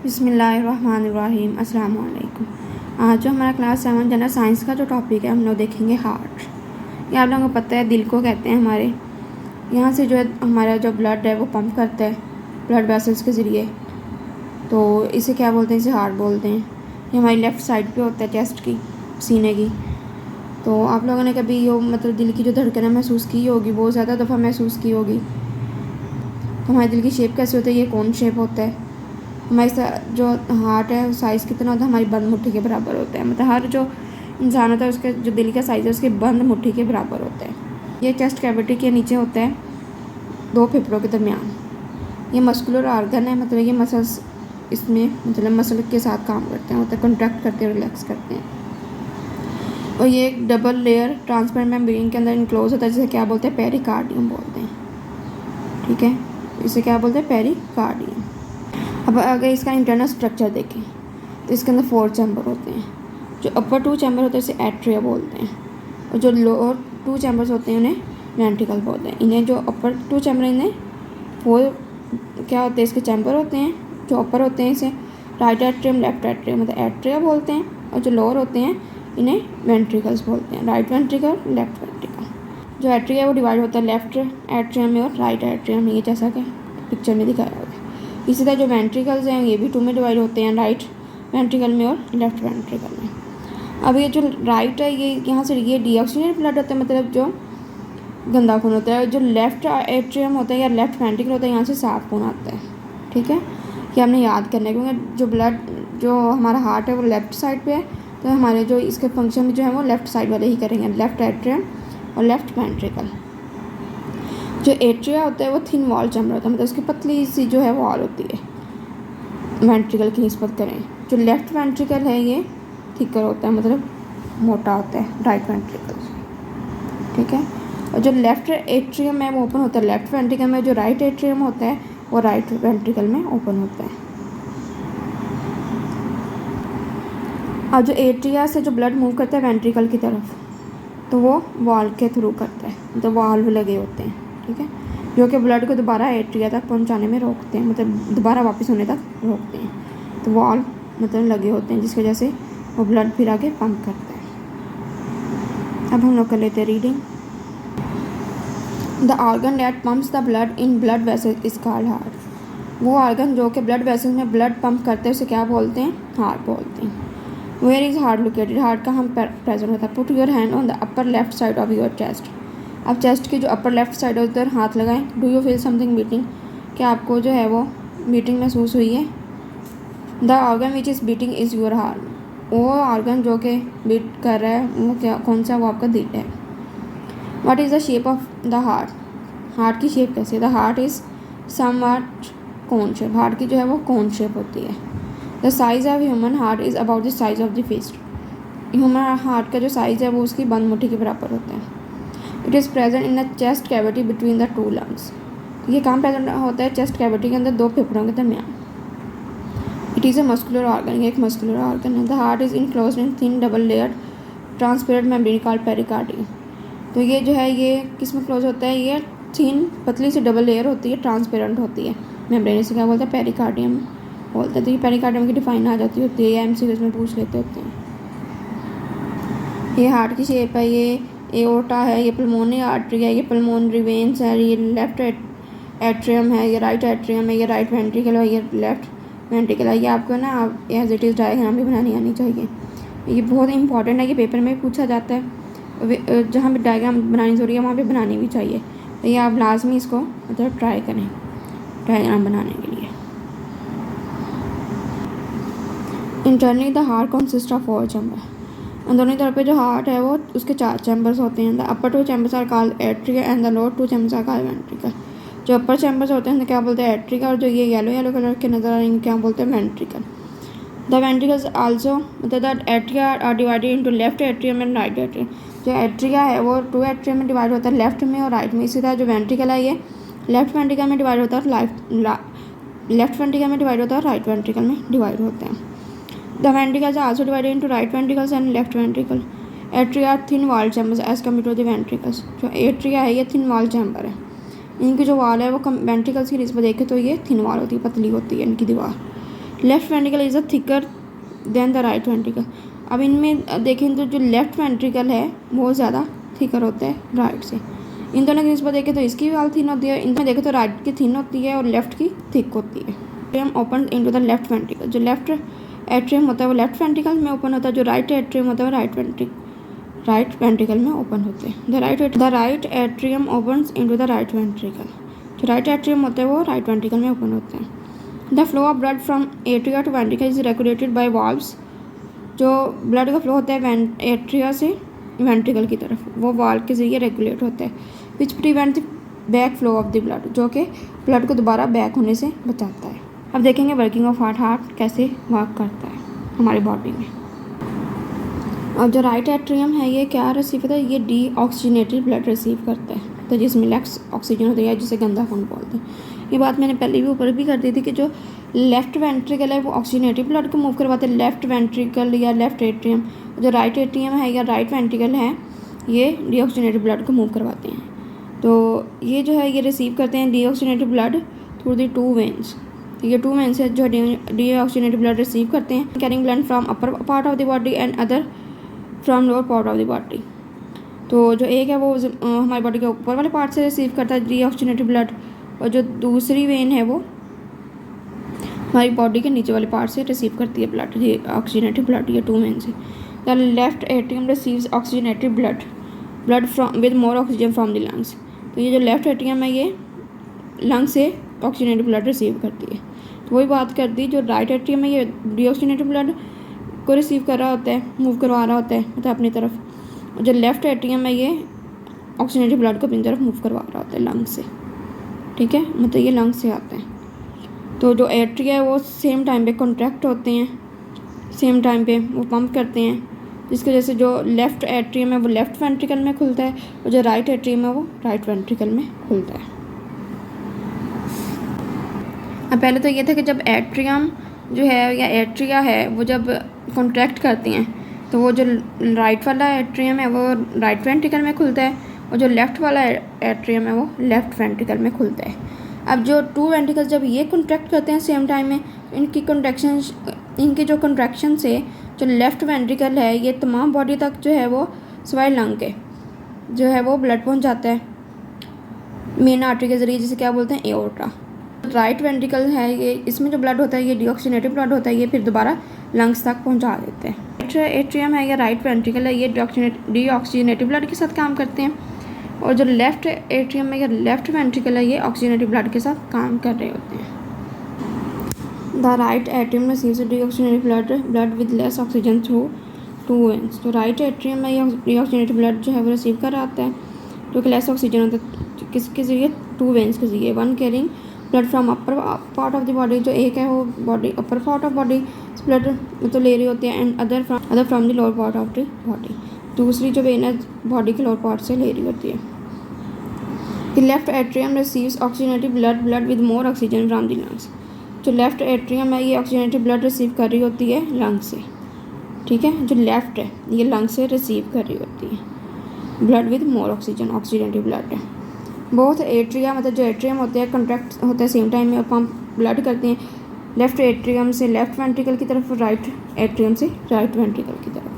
बिस्मिल्लाहिर्रहमानिर्रहीम अस्सलाम वालेकुम। आज जो हमारा क्लास 7 जनरल साइंस का जो टॉपिक है हम लोग देखेंगे हार्ट। ये आप लोगों को पता है दिल को कहते हैं हमारे। यहाँ से जो है हमारा जो ब्लड है वो पंप करता है ब्लड वेसल्स के ज़रिए, तो इसे क्या बोलते हैं, इसे हार्ट बोलते हैं। ये हमारी लेफ़्ट साइड पे होता है चेस्ट की, सीने की। तो आप लोगों ने कभी यो मतलब दिल की जो धड़कन महसूस की होगी, बहुत ज़्यादा दफ़ा महसूस की होगी। तो हमारे दिल की शेप कैसे होती है, ये कौन शेप होता है। हमारी जो हार्ट है साइज़ कितना होता है, हमारी बंद मुट्ठी के बराबर होता है। मतलब हर जो इंसान होता है उसके जो दिल का साइज़ है उसके बंद मुट्ठी के बराबर होता है। ये चेस्ट कैविटी के नीचे होता है, दो फेफड़ों के दरमियान। ये मस्कुलर ऑर्गन है, मतलब ये मसल्स इसमें मतलब मसल के साथ काम करते हैं, मतलब कंट्रैक्ट करते हैं, रिलैक्स करते हैं। और ये एक डबल लेयर ट्रांसपेरेंट मेम्ब्रेन के अंदर इनक्लोज होता है, जिसे क्या बोलते हैं, पेरिकार्डियम बोलते हैं। ठीक है, इसे क्या बोलते हैं, पेरिकार्डियम। अब अगर इसका इंटरनल स्ट्रक्चर देखें तो इसके अंदर 4 चैम्बर होते हैं। जो अपर 2 चैम्बर होते हैं इसे एट्रिया बोलते हैं, और जो लोअर 2 चैम्बर्स होते हैं उन्हें वेंट्रिकल बोलते हैं। इन्हें जो अपर 2 चैम्बर, इन्हें 4 क्या होते हैं, इसके चैम्बर होते हैं। जो अपर होते हैं इसे राइट एट्रियम, लेफ्ट एट्रियम मतलब एट्रिया बोलते हैं, और जो लोअर होते हैं इन्हें वेंट्रिकल्स बोलते हैं, राइट वेंट्रिकल, लेफ्ट वेंट्रिकल। जो एट्रिया है वो डिवाइड होता है लेफ्ट एट्रियम में और राइट एट्रियम में, ये जैसा कि पिक्चर में दिखाया हुआ है। इसी तरह जो वेंट्रिकल्स हैं ये भी 2 में डिवाइड होते हैं, राइट वेंट्रिकल में और लेफ्ट वेंट्रिकल में। अब ये जो राइट है ये यहाँ से ये डीऑक्सीजनेटेड ब्लड होता है, मतलब जो गंदा खून होता है। जो लेफ्ट एट्रियम होता है या लेफ्ट वेंट्रिकल होता है यहाँ से साफ खून आता है। ठीक है, ये हमने याद करना है, क्योंकि जो ब्लड जो हमारा हार्ट है वो लेफ्ट साइड पे है, तो हमारे जो इसके फंक्शन जो है वो लेफ्ट साइड वाले ही करेंगे, लेफ्ट एट्रियम और लेफ्ट वेंट्रिकल। जो एट्रिया होता है वो थिन वॉल चैम्बर होता है, मतलब उसकी पतली सी जो है वॉल होती है वेंट्रिकल की निस्बत करें। जो लेफ्ट वेंट्रिकल है ये थिकर होता है, मतलब मोटा होता है राइट वेंट्रिकल। ठीक है, और जो लेफ्ट एट्रियम है वो ओपन होता है लेफ्ट वेंट्रिकल में, जो राइट एट्रियम होता है वो राइट वेंट्रिकल में ओपन होता है। और जो एट्रिया से जो ब्लड मूव करता है वेंट्रिकल की तरफ, तो वो वाल्व के थ्रू करता है, तो वाल्व लगे होते हैं। ठीक है, जो कि ब्लड को दोबारा एट्रिया तक पहुंचाने में रोकते हैं, मतलब दोबारा वापस होने तक रोकते हैं। तो वाल्व मतलब लगे होते हैं जिसकी वजह से वो ब्लड फिर आगे पंप करता है। अब हम लोग कर लेते हैं reading. The organ that pumps the blood in blood vessel is called heart. वो ऑर्गन जो कि ब्लड वेसल में ब्लड पंप करते हैं उसे क्या बोलते हैं, हार्ट बोलते हैं। Where is heart located, heart कहाँ प्रेजेंट होता है। Put your hand on the upper left side of your chest. अब चेस्ट की जो अपर लेफ्ट साइड है उधर हाथ लगाएं। Do you feel something beating, क्या आपको जो है वो बीटिंग महसूस हुई है। The organ which is beating is your heart, वो ऑर्गन जो कि बीट कर रहा है वो क्या कौन सा, वो आपका दिल है। What is the shape of the heart, heart की शेप कैसे। The heart is somewhat cone shape, heart की जो है वो कोन शेप होती है। The size of human heart is about the size of the fist, human heart का जो साइज़ है वो उसकी बंद मुट्ठी के बराबर होता है। It is present in the chest cavity between the 2 lungs, ये कहाँ प्रेजेंट होता है, चेस्ट कैविटी के अंदर 2 फेफड़ों के दरमियान। It is a muscular organ, ये एक मस्कुलर ऑर्गन है। The heart is enclosed in thin double layer transparent membrane called pericardium. तो ये जो है ये किस में क्लोज होता है, ये थिन पतली सी डबल लेयर होती है, ट्रांसपेरेंट होती है मेम्ब्रेन, इसे क्या बोलते हैं, पेरिकार्डियम बोलते हैं। तो ये पेरिकार्डियम की डिफाइन आ जाती होती है, ये एमसीक्यूज में पूछ लेते होते हैं। ये हार्ट की शेप है, ये एओर्टा है, ये पल्मोनरी आर्टरी है, ये पल्मोनरी वेन्स है, ये लेफ्ट एट्रियम है, ये राइट एट्रियम है, ये राइट वेंट्रिकल है, ये लेफ्ट वेंट्रिकल है। ये आपको ना आप एज इट इज़ डायग्राम भी बनानी आनी चाहिए, ये बहुत इंपॉर्टेंट है, ये पेपर में पूछा जाता है। जहाँ भी डायग्राम बनानी ज़रूरी है वहाँ पे बनानी भी चाहिए, तो ये आप लाजमी इसको मतलब ट्राई करें डायग्राम बनाने के लिए। Internally the heart consist of 4 chamber, अंदरूनी तौर पे जो हार्ट है वो उसके 4 चैम्बर्स होते हैं। The upper 2 chambers are called atria and the lower 2 chambers are called ventricle. जो अपर चैम्बर्स होते हैं क्या बोलते हैं, एट्रिका, और जो ये येलो कलर के नज़र आ रहे हैं क्या बोलते हैं, वेंट्रिकल। द वेंट्रिकल्स आल्सो मतलब the atria are divided into left atrium and right atrium. जो एट्रिया है वो 2 एट्रियम में डिवाइड होता है, लेफ्ट में और राइट में। इसी तरह जो वेंट्रिकल है ये लेफ्ट वेंट्रिकल में डिवाइड होता है, लेफ्ट वेंट्रिकल में डिवाइड होता है और राइट वेंट्रिकल में डिवाइड होते हैं। The ventricles are also divided into right ventricles and left ventricle. Atria are thin wall chambers as compare to the ventricles. जो एट्रिया है ये थिन वॉल चैम्बर है, इनकी जो वॉल है वो वेंट्रिकल्स की निस्बत देखें तो ये थिन वॉल होती है, पतली होती है इनकी दीवार। Left ventricle is a thicker than the right ventricle. अब इनमें देखें तो जो लेफ्ट वेंट्रिकल है वो ज़्यादा थिकर होता है राइट से। इन दोनों की निस्बत देखें तो इसकी वाल थिन होती है, इनमें देखें तो राइट की थिन होती है और लेफ्ट की थिक होती है। Atrium open into the left ventricle. जो लेफ्ट एट्रियम होता है वो लेफ्ट वेंट्रिकल में ओपन होता है, जो राइट एट्रियम होता है वो राइट वेंट्रिकल में ओपन होते हैं। The right atrium opens into the right ventricle. जो राइट एट्रियम होता है वो राइट वेंट्रिकल में ओपन होता है। The flow of blood from atria to ventricle is regulated by valves. जो ब्लड का फ्लो होता है एट्रिया से वेंट्रिकल की तरफ, वो वाल्व के जरिए रेगुलेट होता है, which prevent the back flow of the blood, जो कि ब्लड को दोबारा बैक होने से बचाता है। अब देखेंगे वर्किंग ऑफ हार्ट कैसे वर्क करता है हमारी बॉडी में। और जो राइट एट्रियम है ये क्या रिसीव करता है, ये डीऑक्सीजनेटेड ब्लड रिसीव करता है, तो जिसमें लेस ऑक्सीजन होती है, जिसे गंदा खून बोलते हैं। ये बात मैंने पहले भी ऊपर भी कर दी थी कि जो लेफ्ट वेंट्रिकल है वो ऑक्सीजनेटेड ब्लड को मूव करवाते हैं, लेफ्ट वेंट्रिकल या लेफ्ट एट्रियम। जो राइट एट्रियम है या राइट वेंट्रिकल है ये डीऑक्सीजनेटेड ब्लड को मूव करवाते हैं। तो ये जो है ये रिसीव करते हैं deoxygenated blood through the 2 veins. ये 2 वेन्स है जो डीऑक्सीजनेटेड ब्लड रिसीव करते हैं, carrying blood from upper part of the body and other from lower part of the body. तो जो एक है वो हमारी बॉडी के ऊपर वाले पार्ट से रिसीव करता है डीऑक्सीजनेटेड ब्लड, और जो दूसरी वेन है वो हमारी बॉडी के नीचे वाले पार्ट से रिसीव करती है ब्लड, ये ऑक्सीजनेटेड ब्लड, ये 2 वेन से। The left atrium receives oxygenated blood from with more oxygen from the lungs. तो ये जो लेफ्ट एट्रियम है ये लंग से ऑक्सीजनेटेड ब्लड रिसीव करती है। तो वही बात कर दी, जो राइट एट्रियम है ये डीऑक्सीजनेटेड ब्लड को रिसीव कर रहा होता है, मूव करवा रहा होता है मतलब अपनी तरफ, और जो लेफ्ट एट्रियम है ये ऑक्सीजनेटेड ब्लड को अपनी तरफ मूव करवा रहा होता है लंग से। ठीक है, मतलब ये लंग से आता है। तो जो एट्रिया है वो सेम टाइम पे कॉन्ट्रैक्ट होते हैं, सेम टाइम पे वो पंप करते हैं, जिसकी वजह से जो लेफ्ट एट्रियम है वो लेफ्ट वेंट्रिकल में खुलता है और जो राइट एट्रियम है वो राइट वेंट्रिकल में खुलता है। अब पहले तो ये था कि जब एट्रियम जो है या एट्रिया है वो जब कॉन्ट्रैक्ट करते हैं तो वो जो राइट वाला एट्रियम है वो राइट वेंट्रिकल में खुलता है और जो लेफ़्ट वाला एट्रियम है वो लेफ़्ट वेंट्रिकल में खुलता है। अब जो 2 वेंट्रिकल्स जब ये कॉन्ट्रैक्ट करते हैं सेम टाइम में, इनकी जो कॉन्ट्रैक्शन से जो लेफ़्ट वेंट्रिकल है ये तमाम बॉडी तक जो है वो सिवाय लंग के जो है वो ब्लड पहुंच जाता है मेन आर्टरी के ज़रिए, जिसे क्या बोलते हैं एओर्टा। राइट वेंट्रिकल है ये, इसमें जो ब्लड होता है ये डीऑक्सीजनेटेड ब्लड होता है, ये फिर दोबारा लंग्स तक पहुंचा देते हैं। एट्रियम है या राइट वेंट्रिकल है ये डीऑक्सीजनेटेड ब्लड के साथ काम करते हैं, और जो लेफ़्ट एट्रियम है या लेफ़्ट वेंट्रिकल है ये ऑक्सीजनेटेड ब्लड के साथ काम कर रहे होते हैं। The right atrium receives deoxygenated blood with less oxygen through 2 veins. तो राइट एट्रियम में या डीऑक्सीजनेटेड ब्लड जो है वो रिसीव कर रहा होता है, जो कि लेस ऑक्सीजन होता है, किसके ज़रिए 2 वेन्स के ज़रिए। 1 carrying blood from upper part of the body, जो एक है वो body upper part of body blood तो ले रही होती है, and other from the lower part of the body, दूसरी जो वेन है बॉडी के लोअर पार्ट से ले रही होती है। The left atrium receives oxygenated blood with more oxygen from the lungs. जो लेफ्ट एट्रियम है ये ऑक्सीजनेटेड ब्लड रिसीव कर रही होती है लंग से। ठीक है, जो लेफ्ट है ये लंग से रिसीव कर रही होती है blood with more oxygen, oxygenated blood है। बहुत एट्रिया मतलब जो एट्रियम होते हैं कॉन्ट्रैक्ट होता है सेम टाइम में और पंप ब्लड करते हैं लेफ्ट एट्रियम से लेफ्ट वेंट्रिकल की तरफ और राइट एट्रियम से राइट वेंट्रिकल की तरफ।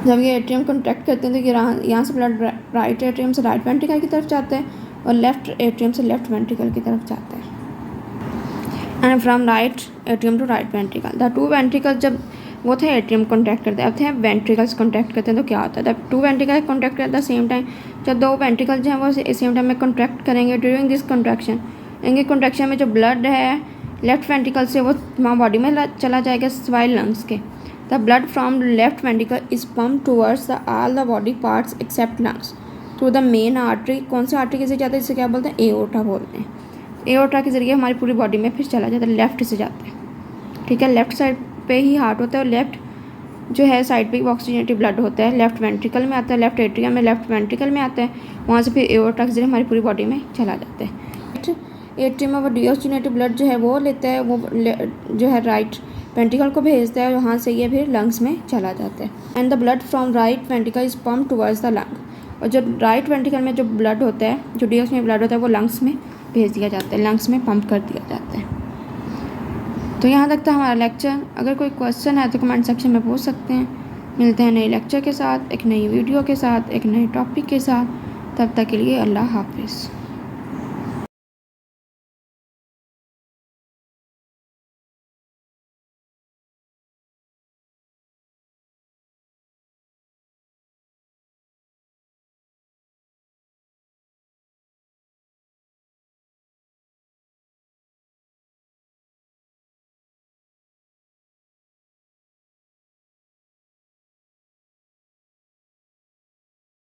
जब ये एट्रियम कॉन्ट्रैक्ट करते हैं तो यहाँ से ब्लड राइट एट्रियम से राइट वेंट्रिकल की तरफ जाता है और लेफ्ट एट्रियम से लेफ्ट वेंट्रिकल की तरफ जाता है। And from right atrium to right ventricle. The 2 ventricle जब वो थे एट्रियम कॉन्ट्रैक्ट करते हैं, अब थे वेंट्रिकल्स कॉन्ट्रैक्ट करते हैं, तो क्या होता है जब 2 वेंट्रिकल कॉन्ट्रैक्ट करते हैं सेम टाइम, जब 2 वेंट्रिकल जो हैं वो सेम टाइम में कॉन्ट्रैक्ट करेंगे ड्यूरिंग दिस कॉन्ट्रैक्शन, इनके कॉन्ट्रैक्शन में जो ब्लड है लेफ्ट वेंट्रिकल से वो तमाम बॉडी में चला जाएगा सिवाय लंग्स के। The blood from left ventricle is pump towards the all the body parts except lungs through the main artery. कौन सी आर्टरी के से जाता है, जिसे क्या बोलते हैं एओर्टा बोलते हैं। एओर्टा के ज़रिए हमारी पूरी बॉडी में फिर चला जाता है, लेफ़्ट से जाता है। ठीक है, लेफ़्ट साइड पे ही हार्ट होता है और लेफ़्ट जो है साइड पे ऑक्सीजनेटेड ब्लड होता है, लेफ्ट वेंट्रिकल में आता है, लेफ्ट एट्रियम में लेफ्ट वेंट्रिकल में आता है, वहाँ से फिर एओर्टा के जरिए हमारी पूरी बॉडी में चला जाता है। एट्रियम में वो डीऑक्सीजनेटेड ब्लड जो है वो लेता है, वो जो है राइट वेंट्रिकल को भेजता है और वहाँ से ये फिर लंग्स में चला जाता है। And the blood from right ventricle is pump towards the lung. और जो राइट वेंट्रिकल में जो ब्लड होता है, जो डीऑक्सीजनेटेड ब्लड होता है वो लंग्स में भेज दिया जाता है, लंग्स में पंप कर दिया जाता है। तो यहाँ तक था हमारा लेक्चर। अगर कोई क्वेश्चन है तो कमेंट सेक्शन में पूछ सकते हैं। मिलते हैं नए लेक्चर के साथ, एक नई वीडियो के साथ, एक नए टॉपिक के साथ। तब तक के लिए अल्लाह हाफिज़।